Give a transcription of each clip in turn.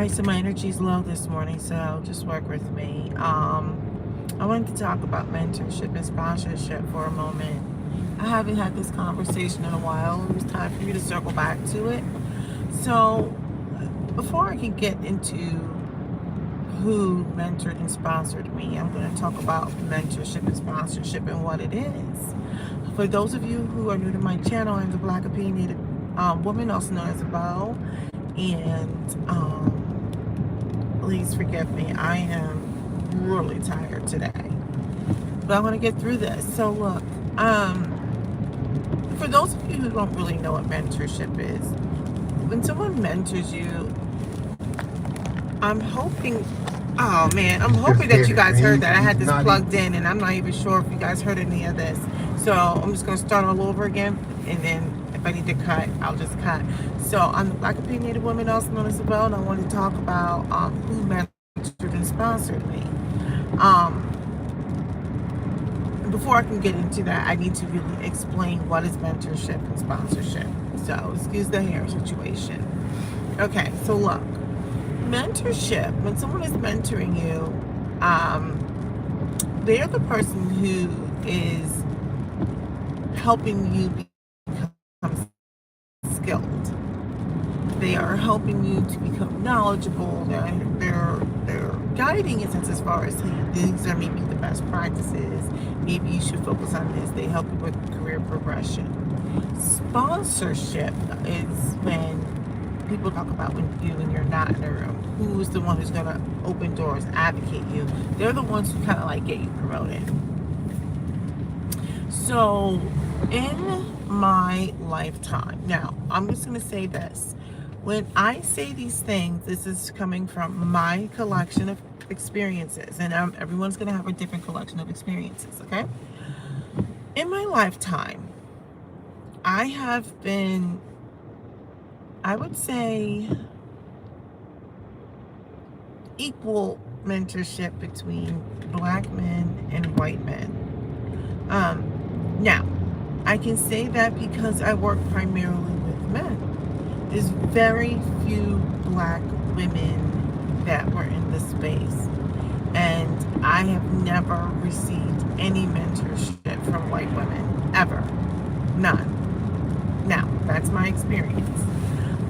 Alright, so my energy's low this morning, so just work with me. I wanted to talk about mentorship and sponsorship for a moment. I haven't had this conversation in a while. It was time for me to circle back to it. So, before I can get into who mentored and sponsored me, I'm going to talk about mentorship and sponsorship and what it is. For those of you who are new to my channel, I'm the Black Opinionated woman, also known as a B.O.W. And please forgive me, I am really tired today, but I want to get through this. So look, for those of you who don't really know what mentorship is, when someone mentors you, I'm hoping, oh man, I'm hoping that you guys heard that. I had this plugged in and I'm not even sure if you guys heard any of this. So I'm just going to start all over again, and then if I need to cut, I'll just cut. So I'm the Black Opinionated woman, also known as a B.O.W, and I want to talk about who mentored and sponsored me. Before I can get into that, I need to really explain what is mentorship and sponsorship. So excuse the hair situation. Okay, so look, mentorship, when someone is mentoring you, they're the person who is helping you become skilled. They are helping you to become knowledgeable. They're guiding in a sense as far as, hey, these are maybe the best practices. Maybe you should focus on this. They help you with career progression. Sponsorship is when people talk about when you're not in the room. Who's the one who's going to open doors, advocate you? They're the ones who kind of like get you promoted. So in my lifetime, now I'm just going to say this. When I say these things, this is coming from my collection of experiences, and everyone's going to have a different collection of experiences, okay? In my lifetime, I have been, I would say, equal mentorship between black men and white men. Now, I can say that because I work primarily with men. There's very few black women that were in this space, and I have never received any mentorship from white women, ever. None. Now, that's my experience.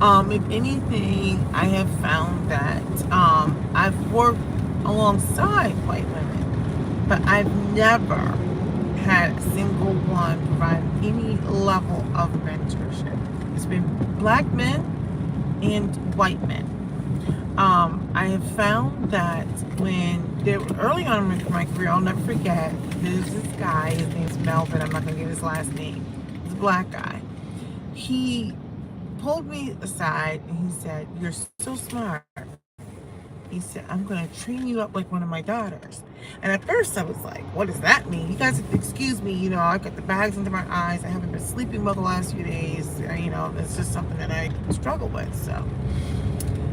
If anything, I have found that I've worked alongside white women, but I've never had a single one provide any level of mentorship. It's been black men and white men. I have found that early on in my career, I'll never forget, there's this guy, his name's Melvin, I'm not going to get his last name. He's a black guy. He pulled me aside and he said, "You're so smart." He said, "I'm going to train you up like one of my daughters." And at first I was like, what does that mean? You guys excuse me, I got the bags under my eyes. I haven't been sleeping well the last few days. It's just something that I struggle with. So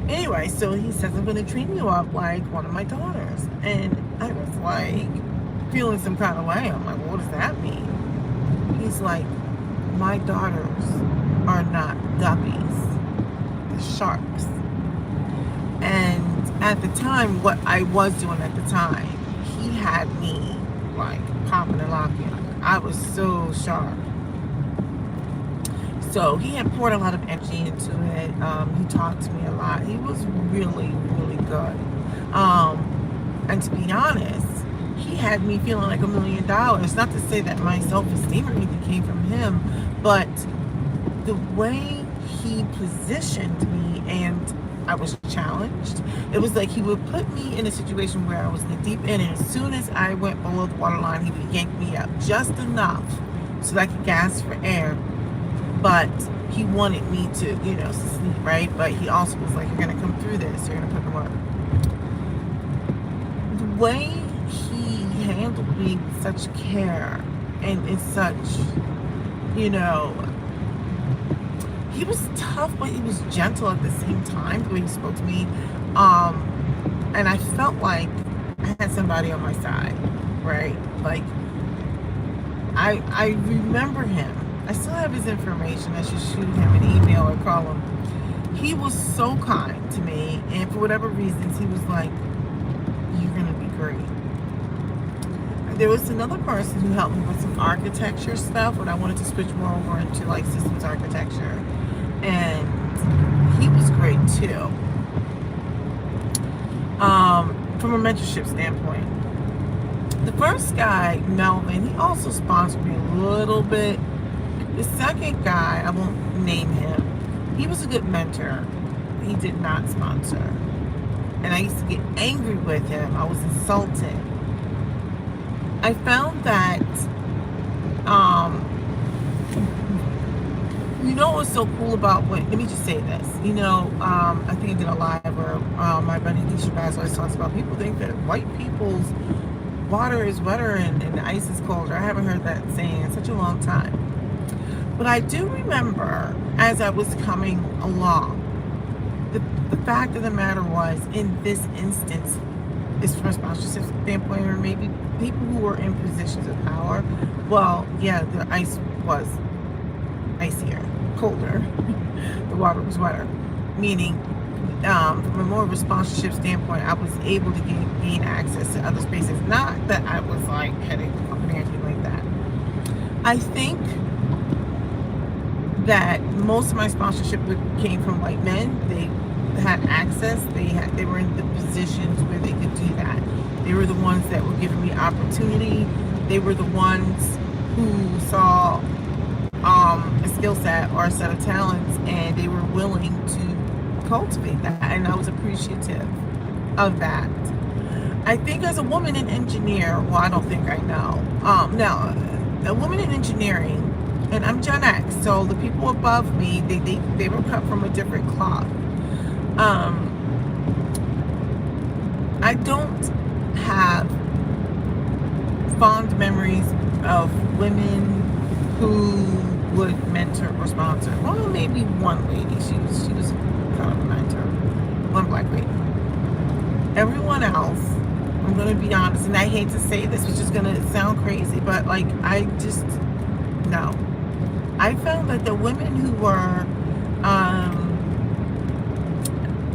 anyway, so he says, "I'm going to train you up like one of my daughters." And I was like, feeling some kind of way. I'm like, well, what does that mean? He's like, "My daughters are not guppies, they're sharks." And at the time, what I was doing at the time, he had me like popping and locking. I was so sharp. So he had poured a lot of energy into it. He talked to me a lot. He was really, really good. And to be honest, he had me feeling like $1 million. Not to say that my self-esteem or anything came from him, but the way he positioned me, and I was challenged. It was like he would put me in a situation where I was in the deep end, and as soon as I went below the waterline, he would yank me up just enough so that I could gasp for air. But he wanted me to, sleep, right? But he also was like, "You're going to come through this. You're going to put the work." The way he handled me with such care and in such, he was tough, but he was gentle at the same time, the way he spoke to me. And I felt like I had somebody on my side, right? Like, I remember him. I still have his information. I should shoot him an email or call him. He was so kind to me, and for whatever reasons, he was like, "You're gonna be great." There was another person who helped me with some architecture stuff when I wanted to switch more over into like systems architecture, and he was great too. From a mentorship standpoint, the first guy, Melvin, he also sponsored me a little bit. The second guy, I won't name him, he was a good mentor. He did not sponsor. And I used to get angry with him. I was insulted. I found that, you know what's so cool about let me just say this. I think I did a live where my buddy Keisha Bass always talks about people think that white people's water is wetter and ice is colder. I haven't heard that saying in such a long time. But I do remember as I was coming along, the fact of the matter was, in this instance, is from a sponsorship standpoint, or maybe people who were in positions of power, well, yeah, the ice was icier, colder. The water was wetter. Meaning, from a more of a sponsorship standpoint, I was able to gain access to other spaces. Not that I was like heading the company or anything like that. I think that most of my sponsorship came from white men. They had access. They were in the positions where they could do that. They were the ones that were giving me opportunity. They were the ones who saw a skill set or a set of talents, and they were willing to cultivate that, and I was appreciative of that. I think as a woman in engineer, well, I don't think I know. Now, a woman in engineering, and I'm Gen X, so the people above me, they were cut from a different cloth. I don't have fond memories of women who would mentor or sponsor. Well, maybe one lady. She was kind of a mentor. One black lady. Everyone else, I'm gonna be honest, and I hate to say this, it's just gonna sound crazy, but like no. I found that the women who were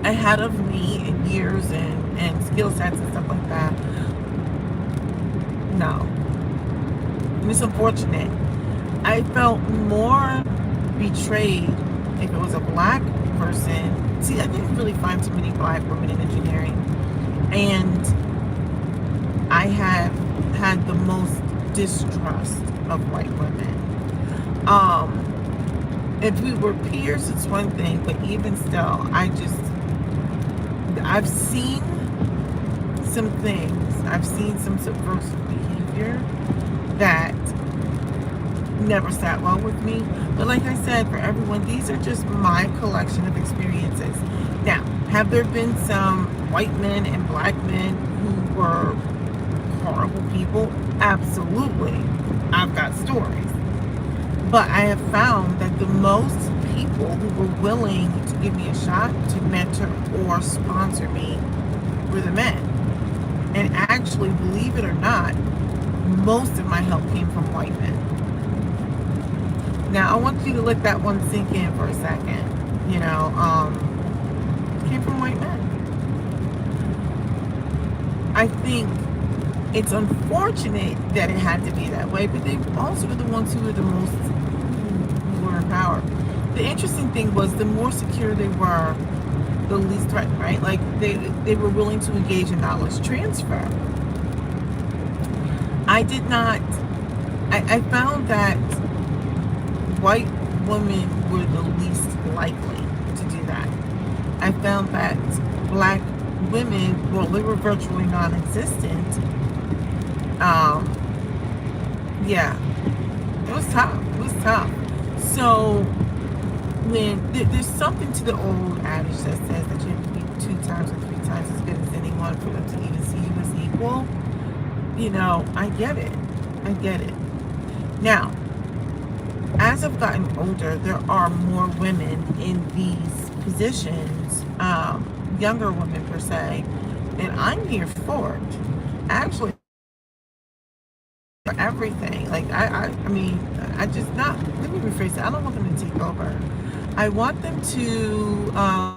ahead of me in years and skill sets and stuff like that, no. And it's unfortunate. I felt more betrayed if it was a black person. See, I didn't really find too many black women in engineering. And I have had the most distrust of white women. If we were peers, it's one thing, but even still, I've seen some things. I've seen some subversive behavior that never sat well with me. But like I said, for everyone, these are just my collection of experiences. Now, have there been some white men and black men who were horrible people? Absolutely. I've got stories. But I have found that the most people who were willing to give me a shot to mentor or sponsor me were the men. And actually, believe it or not, most of my help came from white men. Now, I want you to let that one sink in for a second. Came from white men. I think it's unfortunate that it had to be that way, but they also were the ones who were the most who were in power. The interesting thing was, the more secure they were, the least threatened, right? Like they were willing to engage in knowledge transfer. I found that white women were the least likely to do that. I found that black women, well, they were virtually non-existent. Yeah, it was tough. So when there's something to the old adage that says that you have to be 2 times or 3 times as good as anyone for them to even see you as equal, I get it. Now, as I've gotten older, there are more women in these positions, younger women per se, and I'm here for it. Actually, for everything. Like, I mean, I just not, let me rephrase it. I don't want them to take over. I want them to